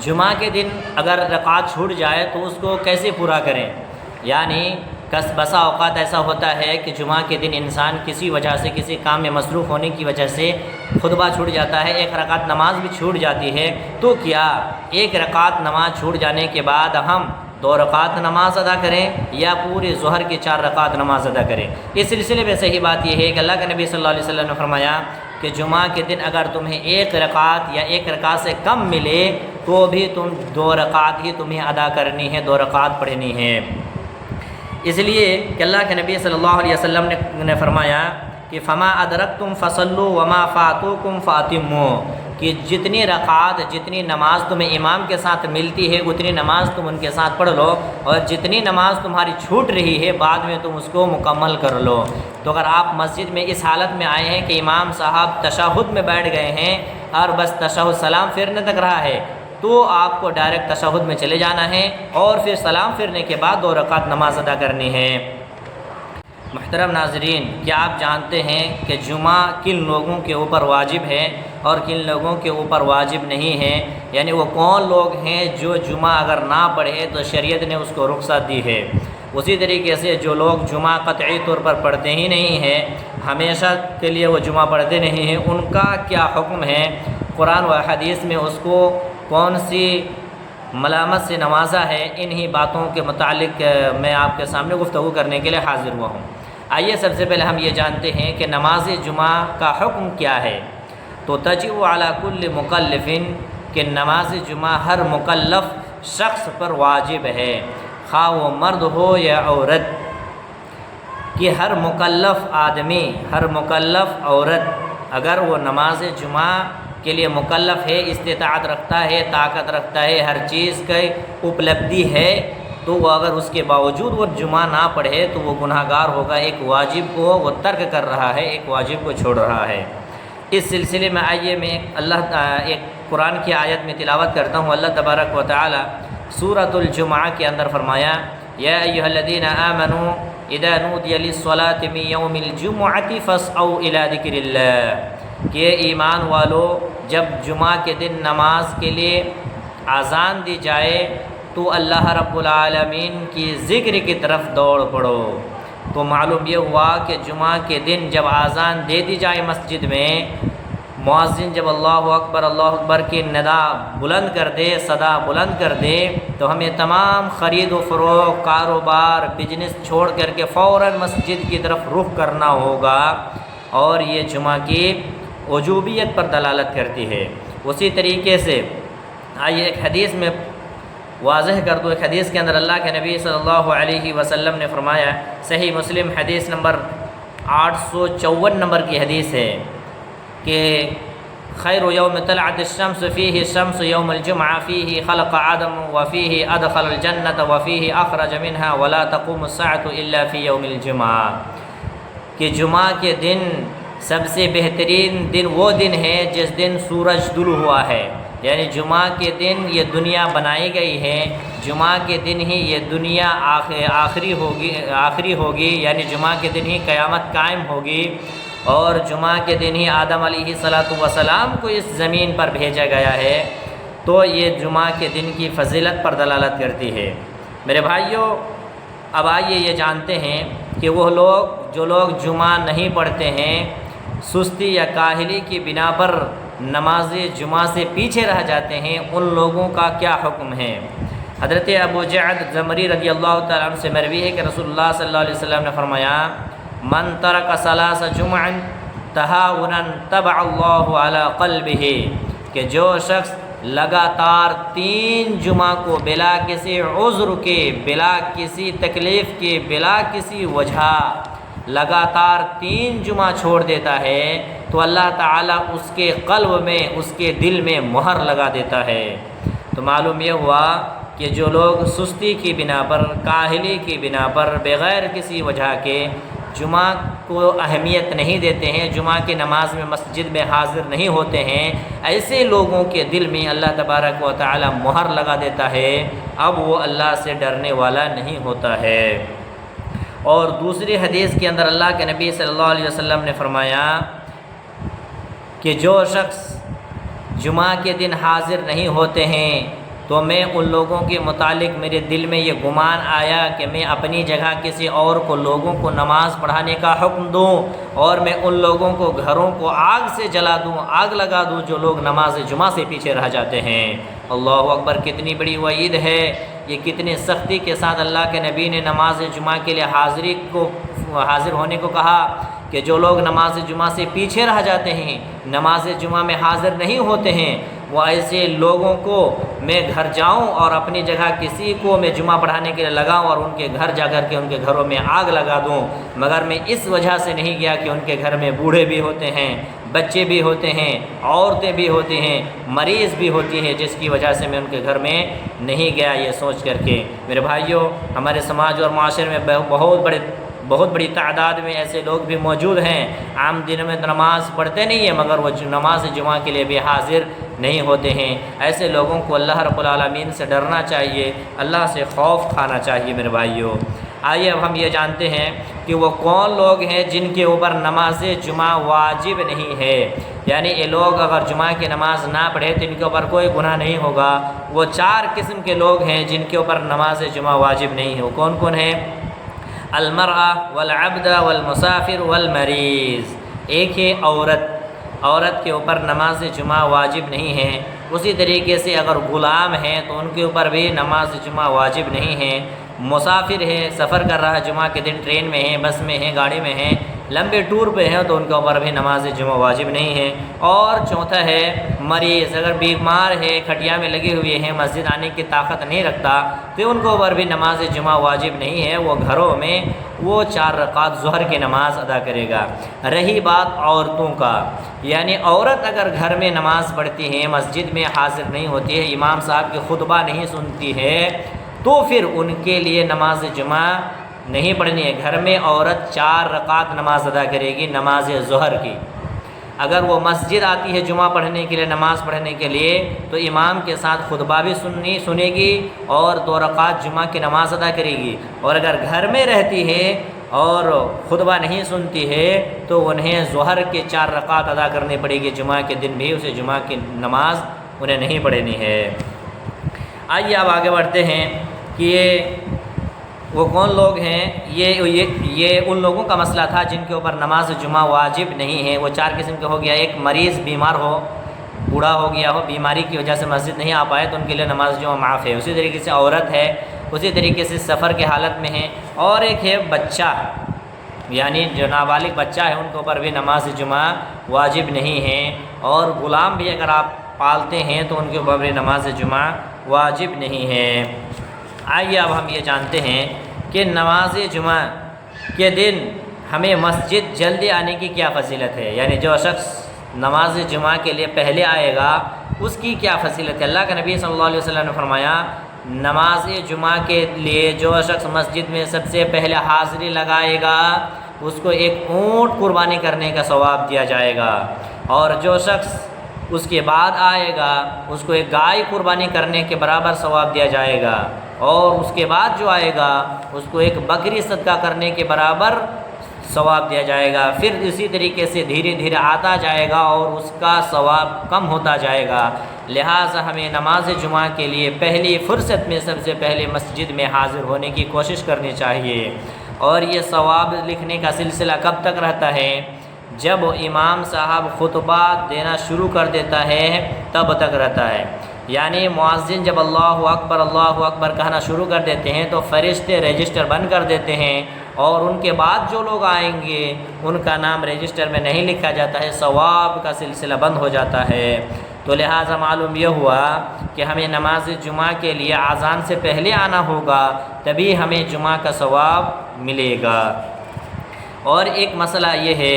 جمعہ کے دن اگر رکعت چھوٹ جائے تو اس کو کیسے پورا کریں؟ یعنی بسا اوقات ایسا ہوتا ہے کہ جمعہ کے دن انسان کسی وجہ سے کسی کام میں مصروف ہونے کی وجہ سے خطبہ چھوٹ جاتا ہے، ایک رکعت نماز بھی چھوٹ جاتی ہے، تو کیا ایک رکعت نماز چھوٹ جانے کے بعد ہم 2 رکعت نماز ادا کریں یا پورے ظہر کی 4 رکعت نماز ادا کریں؟ اس سلسلے میں صحیح بات یہ ہے کہ اللہ کے نبی صلی اللہ علیہ وسلم نے فرمایا کہ جمعہ کے دن اگر تمہیں 1 رکعت یا 1 رکعت سے کم ملے تو بھی تم 2 رکعت ہی تمہیں ادا کرنی ہے، 2 رکعت پڑھنی ہے۔ اس لیے کہ اللہ کے نبی صلی اللہ علیہ وسلم نے فرمایا کہ فما ادرکتم فصلوا وما فاتوکم فاتموا، کہ جتنی رکعات جتنی نماز تمہیں امام کے ساتھ ملتی ہے اتنی نماز تم ان کے ساتھ پڑھ لو، اور جتنی نماز تمہاری چھوٹ رہی ہے بعد میں تم اس کو مکمل کر لو۔ تو اگر آپ مسجد میں اس حالت میں آئے ہیں کہ امام صاحب تشہد میں بیٹھ گئے ہیں اور بس تشہد سلام پھیرنے تک رہا ہے، تو آپ کو ڈائریکٹ تشہد میں چلے جانا ہے اور پھر سلام پھرنے کے بعد 2 رکعت نماز ادا کرنی ہے۔ محترم ناظرین، کیا آپ جانتے ہیں کہ جمعہ کن لوگوں کے اوپر واجب ہے اور کن لوگوں کے اوپر واجب نہیں ہے؟ یعنی وہ کون لوگ ہیں جو جمعہ اگر نہ پڑھے تو شریعت نے اس کو رخصت دی ہے۔ اسی طریقے سے جو لوگ جمعہ قطعی طور پر پڑھتے ہی نہیں ہیں، ہمیشہ کے لیے وہ جمعہ پڑھتے نہیں ہیں، ان کا کیا حکم ہے؟ قرآن و حدیث میں اس کو کون سی ملامت سے نوازا ہے؟ انہی باتوں کے متعلق میں آپ کے سامنے گفتگو کرنے کے لیے حاضر ہوا ہوں۔ آئیے سب سے پہلے ہم یہ جانتے ہیں کہ نماز جمعہ کا حکم کیا ہے۔ تو تجب علی کل مکلف، کہ نماز جمعہ ہر مکلف شخص پر واجب ہے، خواہ وہ مرد ہو یا عورت، کہ ہر مکلف آدمی ہر مکلف عورت اگر وہ نماز جمعہ کے لیے مکلف ہے، استطاعت رکھتا ہے، طاقت رکھتا ہے، ہر چیز کا اپلبدھی ہے، تو وہ اگر اس کے باوجود وہ جمعہ نہ پڑھے تو وہ گناہ گار ہوگا، ایک واجب کو وہ ترک کر رہا ہے، ایک واجب کو چھوڑ رہا ہے۔ اس سلسلے میں آئیے میں ایک قرآن کی آیت میں تلاوت کرتا ہوں۔ اللہ تبارک و تعالی سورۃ الجمعہ کے اندر فرمایا، یا ایھا الذین آمنوا اذا نودی للصلاۃ من یوم الجمعۃ فاسعوا الی ذکر اللہ، کہ ایمان والو جب جمعہ کے دن نماز کے لیے اذان دی جائے تو اللہ رب العالمین کی ذکر کی طرف دوڑ پڑو۔ تو معلوم یہ ہوا کہ جمعہ کے دن جب اذان دے دی جائے مسجد میں، مؤذن جب اللہ اکبر کی ندا بلند کر دے، صدا بلند کر دے، تو ہمیں تمام خرید و فروخت، کاروبار، بزنس چھوڑ کر کے فوراً مسجد کی طرف رخ کرنا ہوگا، اور یہ جمعہ کی وجوبیت پر دلالت کرتی ہے۔ اسی طریقے سے آئیے ایک حدیث میں واضح کر دو۔ ایک حدیث کے اندر اللہ کے نبی صلی اللہ علیہ وسلم نے فرمایا، صحیح مسلم حدیث نمبر 854 نمبر کی حدیث ہے کہ خیر یوم طلعت الشمس فیہ الشمس یوم الجمعہ فیہ خلق آدم وفیہ ادخل الجنۃ وفیہ اخرج منہا ولا تقوم الساعۃ الا فی یوم الجمعہ، کہ جمعہ کے دن سب سے بہترین دن وہ دن ہے جس دن سورج طلوع ہوا ہے، یعنی جمعہ کے دن یہ دنیا بنائی گئی ہے، جمعہ کے دن ہی یہ دنیا آخری ہوگی، یعنی جمعہ کے دن ہی قیامت قائم ہوگی، اور جمعہ کے دن ہی آدم علیہ السلام کو اس زمین پر بھیجا گیا ہے۔ تو یہ جمعہ کے دن کی فضیلت پر دلالت کرتی ہے۔ میرے بھائیوں، اب آئیے یہ جانتے ہیں کہ وہ لوگ جو لوگ جمعہ نہیں پڑھتے ہیں، سستی یا کاہلی کی بنا پر نماز جمعہ سے پیچھے رہ جاتے ہیں، ان لوگوں کا کیا حکم ہے؟ حضرت ابو جعد زمری رضی اللہ تعالیٰ عنہ سے مروی ہے کہ رسول اللہ صلی اللہ علیہ وسلم نے فرمایا، من ترک ثلاث جمع تہاونا طبع اللہ علی قلبہ، کہ جو شخص لگاتار 3 جمعہ کو بلا کسی عذر کے، بلا کسی تکلیف کے، بلا کسی وجہ لگاتار 3 جمعہ چھوڑ دیتا ہے تو اللہ تعالیٰ اس کے قلب میں، اس کے دل میں مہر لگا دیتا ہے۔ تو معلوم یہ ہوا کہ جو لوگ سستی کی بنا پر، کاہلی کی بنا پر، بغیر کسی وجہ کے جمعہ کو اہمیت نہیں دیتے ہیں، جمعہ کی نماز میں مسجد میں حاضر نہیں ہوتے ہیں، ایسے لوگوں کے دل میں اللہ تبارک و تعالی مہر لگا دیتا ہے، اب وہ اللہ سے ڈرنے والا نہیں ہوتا ہے۔ اور دوسری حدیث کے اندر اللہ کے نبی صلی اللہ علیہ وسلم نے فرمایا کہ جو شخص جمعہ کے دن حاضر نہیں ہوتے ہیں تو میں ان لوگوں کے متعلق میرے دل میں یہ گمان آیا کہ میں اپنی جگہ کسی اور کو لوگوں کو نماز پڑھانے کا حکم دوں اور میں ان لوگوں کو گھروں کو آگ سے جلا دوں، آگ لگا دوں جو لوگ نماز جمعہ سے پیچھے رہ جاتے ہیں۔ اللہ اکبر، کتنی بڑی وعید ہے، یہ کتنی سختی کے ساتھ اللہ کے نبی نے نماز جمعہ کے لیے حاضر ہونے کو کہا کہ جو لوگ نماز جمعہ سے پیچھے رہ جاتے ہیں، نماز جمعہ میں حاضر نہیں ہوتے ہیں، وہ ایسے لوگوں کو میں گھر جاؤں اور اپنی جگہ کسی کو میں جمعہ پڑھانے کے لیے لگاؤں اور ان کے گھر جا کر کے ان کے گھروں میں آگ لگا دوں، مگر میں اس وجہ سے نہیں گیا کہ ان کے گھر میں بوڑھے بھی ہوتے ہیں، بچے بھی ہوتے ہیں، عورتیں بھی ہوتی ہیں، مریض بھی ہوتی ہیں، جس کی وجہ سے میں ان کے گھر میں نہیں گیا، یہ سوچ کر کے۔ میرے بھائیوں، ہمارے سماج اور معاشرے میں بہت بڑی تعداد میں ایسے لوگ بھی موجود ہیں، عام دنوں میں نماز پڑھتے نہیں ہیں مگر وہ نماز جمعہ کے لیے بھی حاضر نہیں ہوتے ہیں۔ ایسے لوگوں کو اللہ رب العالمین سے ڈرنا چاہیے، اللہ سے خوف کھانا چاہیے۔ میرے بھائیوں، آئیے اب ہم یہ جانتے ہیں کہ وہ کون لوگ ہیں جن کے اوپر نماز جمعہ واجب نہیں ہے، یعنی یہ لوگ اگر جمعہ کی نماز نہ پڑھے تو ان کے اوپر کوئی گناہ نہیں ہوگا۔ وہ 4 قسم کے لوگ ہیں جن کے اوپر نماز جمعہ واجب نہیں ہے۔ وہ کون کون ہیں؟ المرأة والعبد والمسافر والمریض۔ ایک ہے عورت کے اوپر نماز جمعہ واجب نہیں ہے۔ اسی طریقے سے اگر غلام ہیں تو ان کے اوپر بھی نماز جمعہ واجب نہیں ہے۔ مسافر ہے، سفر کر رہا ہے، جمعہ کے دن ٹرین میں ہے، بس میں ہے، گاڑی میں ہے، لمبے ٹور پہ ہیں تو ان کے اوپر بھی نماز جمعہ واجب نہیں ہے۔ اور چوتھا ہے مریض، اگر بیمار ہے، کھٹیا میں لگے ہوئے ہیں، مسجد آنے کی طاقت نہیں رکھتا تو ان کے اوپر بھی نماز جمعہ واجب نہیں ہے، وہ گھروں میں وہ 4 رکعت ظہر کی نماز ادا کرے گا۔ رہی بات عورتوں کا، یعنی عورت اگر گھر میں نماز پڑھتی ہے، مسجد میں حاضر نہیں ہوتی ہے، امام صاحب کی خطبہ نہیں سنتی ہے، تو پھر ان کے لیے نماز جمعہ نہیں پڑھنی ہے۔ گھر میں عورت 4 رکعت نماز ادا کرے گی نماز ظہر کی۔ اگر وہ مسجد آتی ہے جمعہ پڑھنے کے لیے، نماز پڑھنے کے لیے، تو امام کے ساتھ خطبہ بھی سنے گی اور 2 رکعت جمعہ کی نماز ادا کرے گی۔ اور اگر گھر میں رہتی ہے اور خطبہ نہیں سنتی ہے تو انہیں ظہر کے 4 رکعت ادا کرنی پڑے گی، جمعہ کے دن بھی اسے جمعہ کی نماز انہیں نہیں پڑھنی ہے۔ آئیے اب آگے بڑھتے ہیں کہ وہ کون لوگ ہیں۔ یہ ان لوگوں کا مسئلہ تھا جن کے اوپر نماز جمعہ واجب نہیں ہے۔ وہ 4 قسم کے ہو گیا۔ ایک مریض، بیمار ہو، بوڑھا ہو گیا ہو، بیماری کی وجہ سے مسجد نہیں آ پائے تو ان کے لیے نماز جمعہ معاف ہے۔ اسی طریقے سے عورت ہے، اسی طریقے سے سفر کے حالت میں ہے، اور ایک ہے بچہ، یعنی جو نابالغ بچہ ہے ان کے اوپر بھی نماز جمعہ واجب نہیں ہے۔ اور غلام بھی اگر آپ پالتے ہیں تو ان کے اوپر بھی نماز جمعہ واجب نہیں ہے۔ آئیے اب ہم یہ جانتے ہیں کہ نماز جمعہ کے دن ہمیں مسجد جلدی آنے کی کیا فضیلت ہے، یعنی جو شخص نماز جمعہ کے لیے پہلے آئے گا اس کی کیا فضیلت ہے۔ اللہ کے نبی صلی اللہ علیہ وسلم نے فرمایا، نماز جمعہ کے لیے جو شخص مسجد میں سب سے پہلے حاضری لگائے گا اس کو ایک اونٹ قربانی کرنے کا ثواب دیا جائے گا، اور جو شخص اس کے بعد آئے گا اس کو ایک گائے قربانی کرنے کے برابر ثواب دیا جائے گا، اور اس کے بعد جو آئے گا اس کو ایک بکری صدقہ کرنے کے برابر ثواب دیا جائے گا۔ پھر اسی طریقے سے دھیرے دھیرے آتا جائے گا اور اس کا ثواب کم ہوتا جائے گا۔ لہٰذا ہمیں نماز جمعہ کے لیے پہلی فرصت میں سب سے پہلے مسجد میں حاضر ہونے کی کوشش کرنی چاہیے۔ اور یہ ثواب لکھنے کا سلسلہ کب تک رہتا ہے؟ جب امام صاحب خطبہ دینا شروع کر دیتا ہے تب تک رہتا ہے، یعنی مؤذن جب اللہ اکبر کہنا شروع کر دیتے ہیں تو فرشتے رجسٹر بند کر دیتے ہیں، اور ان کے بعد جو لوگ آئیں گے ان کا نام رجسٹر میں نہیں لکھا جاتا ہے، ثواب کا سلسلہ بند ہو جاتا ہے۔ تو لہٰذا معلوم یہ ہوا کہ ہمیں نماز جمعہ کے لیے اذان سے پہلے آنا ہوگا، تبھی ہمیں جمعہ کا ثواب ملے گا۔ اور ایک مسئلہ یہ ہے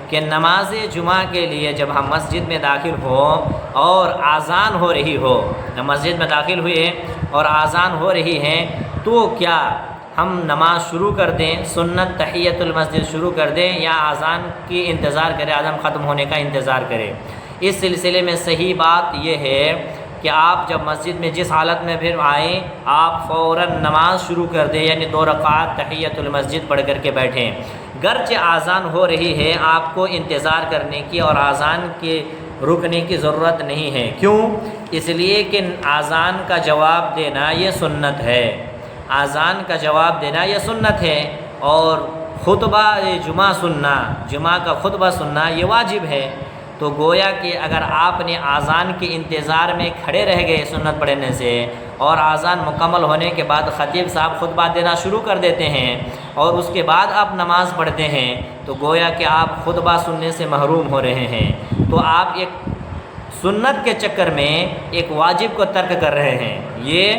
کہ نماز جمعہ کے لیے جب ہم مسجد میں داخل ہوں اور اذان ہو رہی ہو، مسجد میں داخل ہوئے اور اذان ہو رہی ہے تو کیا ہم نماز شروع کر دیں، سنت تحیۃ المسجد شروع کر دیں، یا اذان کی انتظار کریں، اذان ختم ہونے کا انتظار کریں؟ اس سلسلے میں صحیح بات یہ ہے کہ آپ جب مسجد میں جس حالت میں پھر آئیں آپ فوراً نماز شروع کر دیں، یعنی 2 رکعت تحیۃ المسجد پڑھ کر کے بیٹھیں۔ گرچہ اذان ہو رہی ہے آپ کو انتظار کرنے کی اور اذان کے رکنے کی ضرورت نہیں ہے۔ کیوں؟ اس لیے کہ اذان کا جواب دینا یہ سنت ہے، اذان کا جواب دینا یہ سنت ہے، اور خطبہ جمعہ سننا، جمعہ کا خطبہ سننا یہ واجب ہے۔ تو گویا کہ اگر آپ نے اذان کے انتظار میں کھڑے رہ گئے سنت پڑھنے سے، اور اذان مکمل ہونے کے بعد خطیب صاحب خطبہ دینا شروع کر دیتے ہیں اور اس کے بعد آپ نماز پڑھتے ہیں، تو گویا کہ آپ خطبہ سننے سے محروم ہو رہے ہیں۔ تو آپ ایک سنت کے چکر میں ایک واجب کو ترک کر رہے ہیں، یہ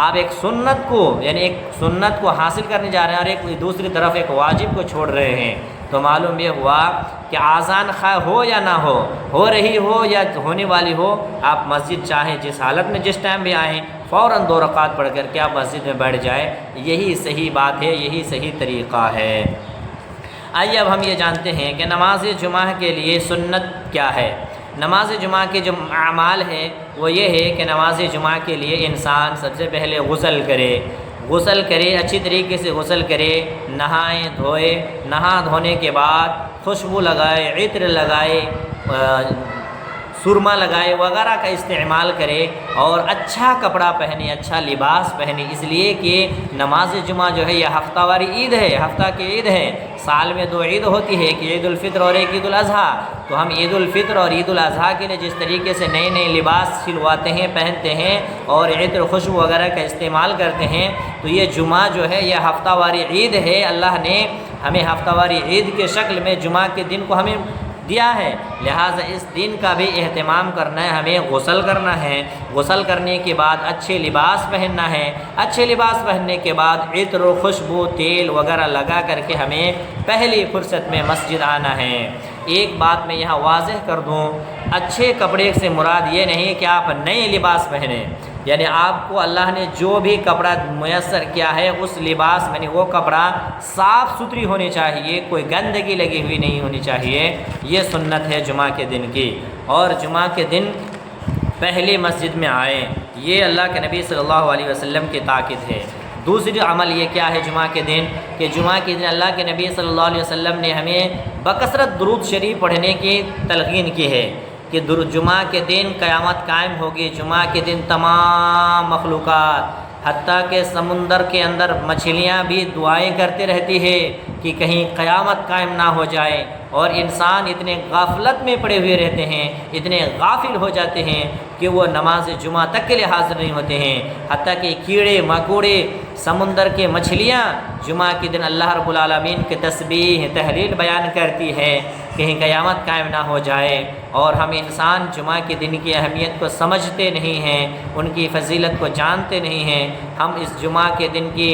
آپ ایک سنت کو یعنی ایک سنت کو حاصل کرنے جا رہے ہیں اور ایک دوسری طرف ایک واجب کو چھوڑ رہے ہیں۔ تو معلوم یہ ہوا کہ اذان خواہ ہو یا نہ ہو رہی ہو یا ہونے والی ہو، آپ مسجد چاہیں جس حالت میں جس ٹائم بھی آئیں فوراً 2 رکعت پڑھ کر کے آپ مسجد میں بیٹھ جائیں، یہی صحیح بات ہے، یہی صحیح طریقہ ہے۔ آئیے اب ہم یہ جانتے ہیں کہ نماز جمعہ کے لیے سنت کیا ہے۔ نماز جمعہ کے جو اعمال ہیں وہ یہ ہے کہ نماز جمعہ کے لیے انسان سب سے پہلے غسل کرے، اچھی طریقے سے غسل کرے، نہائے دھوئے، نہا دھونے کے بعد خوشبو لگائے، عطر لگائے، سرما لگائے وغیرہ کا استعمال کرے، اور اچھا کپڑا پہنے، اچھا لباس پہنے، اس لیے کہ نماز جمعہ جو ہے یہ ہفتہ واری عید ہے، ہفتہ کی عید ہے۔ سال میں 2 عید ہوتی ہے، کہ عید الفطر اور ایک عید الاضحیٰ۔ تو ہم عید الفطر اور عید الاضحیٰ کے لیے جس طریقے سے نئے لباس سلواتے ہیں، پہنتے ہیں اور عطر خوشبو وغیرہ کا استعمال کرتے ہیں، تو یہ جمعہ جو ہے یہ ہفتہ واری عید ہے۔ اللہ نے ہمیں ہفتہ واری عید کے شکل میں جمعہ کے دن کو ہمیں دیا ہے، لہٰذا اس دن کا بھی اہتمام کرنا ہے، ہمیں غسل کرنا ہے، غسل کرنے کے بعد اچھے لباس پہننا ہے، اچھے لباس پہننے کے بعد عطر و خوشبو تیل وغیرہ لگا کر کے ہمیں پہلی فرصت میں مسجد آنا ہے۔ ایک بات میں یہاں واضح کر دوں، اچھے کپڑے سے مراد یہ نہیں کہ آپ نئے لباس پہنیں، یعنی آپ کو اللہ نے جو بھی کپڑا میسر کیا ہے اس لباس میں وہ کپڑا صاف ستھری ہونی چاہیے، کوئی گندگی لگی ہوئی نہیں ہونی چاہیے، یہ سنت ہے جمعہ کے دن کی۔ اور جمعہ کے دن پہلے مسجد میں آئیں، یہ اللہ کے نبی صلی اللہ علیہ وسلم کی تاکید ہے۔ دوسری عمل یہ کیا ہے جمعہ کے دن، کہ جمعہ کے دن اللہ کے نبی صلی اللہ علیہ وسلم نے ہمیں بکثرت درود شریف پڑھنے کی تلقین کی ہے، کہ جمعہ کے دن قیامت قائم ہوگی، جمعہ کے دن تمام مخلوقات حتیٰ کہ سمندر کے اندر مچھلیاں بھی دعائیں کرتے رہتی ہے کہ کہیں قیامت قائم نہ ہو جائے، اور انسان اتنے غفلت میں پڑے ہوئے رہتے ہیں، اتنے غافل ہو جاتے ہیں کہ وہ نماز جمعہ تک کے لیے حاضر نہیں ہوتے ہیں، حتیٰ کہ کیڑے مکوڑے سمندر کے مچھلیاں جمعہ کے دن اللہ رب العالمین کے تسبیح تحلیل بیان کرتی ہے کہیں قیامت قائم نہ ہو جائے، اور ہم انسان جمعہ کے دن کی اہمیت کو سمجھتے نہیں ہیں، ان کی فضیلت کو جانتے نہیں ہیں، ہم اس جمعہ کے دن کی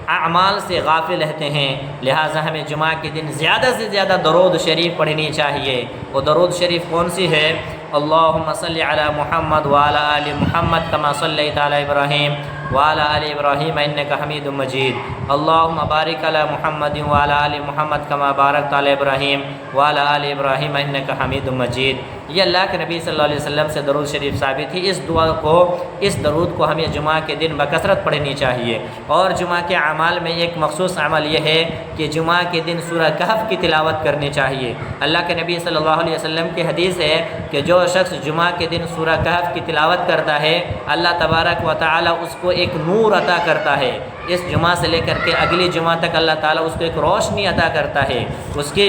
اعمال سے غافل رہتے ہیں، لہٰذا ہمیں جمعہ کے دن زیادہ سے زیادہ درود شریف پڑھنی چاہیے۔ وہ درود شریف کون سی ہے؟ اللہم صلی علی محمد وعلی آل محمد کما صلیت علی ابراہیم وعلی آل ابراہیم انک حمید مجید، اللہم بارک علی محمد وعلی آل محمد کما بارکت علی ابراہیم وعلی آل ابراہیم انک حمید مجید۔ یہ اللہ کے نبی صلی اللہ علیہ وسلم سے درود شریف ثابت ہے، اس درود کو ہمیں جمعہ کے دن بکثرت پڑھنی چاہیے۔ اور جمعہ کے اعمال میں ایک مخصوص عمل یہ ہے کہ جمعہ کے دن سورہ کہف کی تلاوت کرنی چاہیے۔ اللہ کے نبی صلی اللہ علیہ وسلم کی حدیث ہے کہ جو شخص جمعہ کے دن سورہ کہف کی تلاوت کرتا ہے، اللہ تبارک و تعالی اس کو ایک نور عطا کرتا ہے، اس جمعہ سے لے کر کے اگلی جمعہ تک اللہ تعالیٰ اس کو ایک روشنی عطا کرتا ہے، اس کے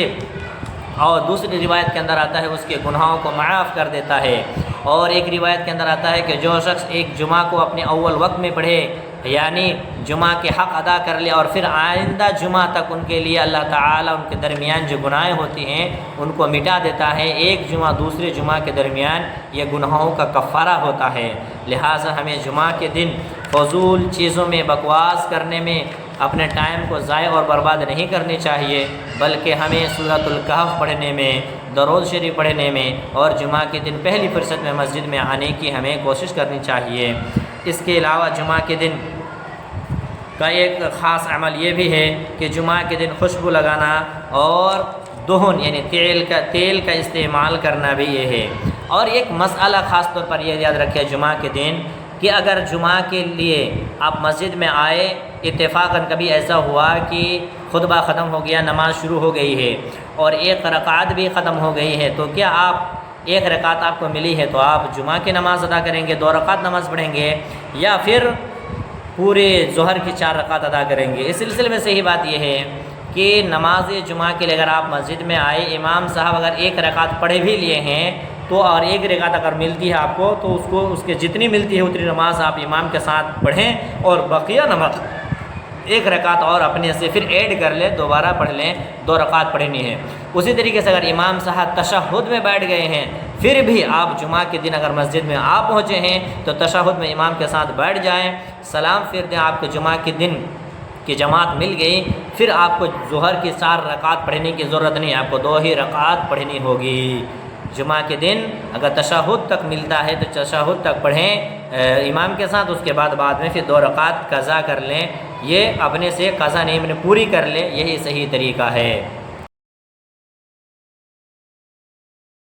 اور دوسری روایت کے اندر آتا ہے اس کے گناہوں کو معاف کر دیتا ہے۔ اور ایک روایت کے اندر آتا ہے کہ جو شخص ایک جمعہ کو اپنے اول وقت میں پڑھے، یعنی جمعہ کے حق ادا کر لے، اور پھر آئندہ جمعہ تک ان کے لیے اللہ تعالیٰ ان کے درمیان جو گناہیں ہوتی ہیں ان کو مٹا دیتا ہے، ایک جمعہ دوسرے جمعہ کے درمیان یہ گناہوں کا کفارہ ہوتا ہے۔ لہٰذا ہمیں جمعہ کے دن فضول چیزوں میں بکواس کرنے میں اپنے ٹائم کو ضائع اور برباد نہیں کرنی چاہیے، بلکہ ہمیں سورۃ الکہف پڑھنے میں، درود شریف پڑھنے میں اور جمعہ کے دن پہلی فرصت میں مسجد میں آنے کی ہمیں کوشش کرنی چاہیے۔ اس کے علاوہ جمعہ کے دن کا ایک خاص عمل یہ بھی ہے کہ جمعہ کے دن خوشبو لگانا اور دہن یعنی تیل کا استعمال کرنا بھی یہ ہے۔ اور ایک مسئلہ خاص طور پر یہ یاد رکھے جمعہ کے دن کہ اگر جمعہ کے لیے آپ مسجد میں آئے، اتفاقاً کبھی ایسا ہوا کہ خطبہ ختم ہو گیا، نماز شروع ہو گئی ہے اور ایک رکعت بھی ختم ہو گئی ہے، تو کیا آپ ایک رکعت آپ کو ملی ہے تو آپ جمعہ کی نماز ادا کریں گے، 2 رکعت نماز پڑھیں گے، یا پھر پورے ظہر کی 4 رکعت ادا کریں گے۔ اس سلسلے میں صحیح بات یہ ہے کہ نماز جمعہ کے لیے اگر آپ مسجد میں آئے، امام صاحب اگر 1 رکعت پڑھے بھی لیے ہیں تو، اور 1 رکعت اگر ملتی ہے آپ کو تو اس کے جتنی ملتی ہے اتنی نماز آپ امام کے ساتھ پڑھیں، اور بقیہ نماز 1 رکعت اور اپنے سے پھر ایڈ کر لیں، دوبارہ پڑھ لیں، 2 رکعت پڑھنی ہے۔ اسی طریقے سے اگر امام صاحب تشہد میں بیٹھ گئے ہیں، پھر بھی آپ جمعہ کے دن اگر مسجد میں آپ پہنچے ہیں تو تشہد میں امام کے ساتھ بیٹھ جائیں، سلام پھر دیں، آپ کو جمعہ کے دن کی جماعت مل گئی، پھر آپ کو ظہر کی 4 رکعت پڑھنے کی ضرورت نہیں، آپ کو 2 ہی رکعت پڑھنی ہوگی۔ جمعہ کے دن اگر تشہد تک ملتا ہے تو تشہد تک پڑھیں امام کے ساتھ، اس کے بعد میں پھر 2 رکعت قضا کر لیں، یہ اپنے سے قضا نہیں، اپنے پوری کر لیں، یہی صحیح طریقہ ہے۔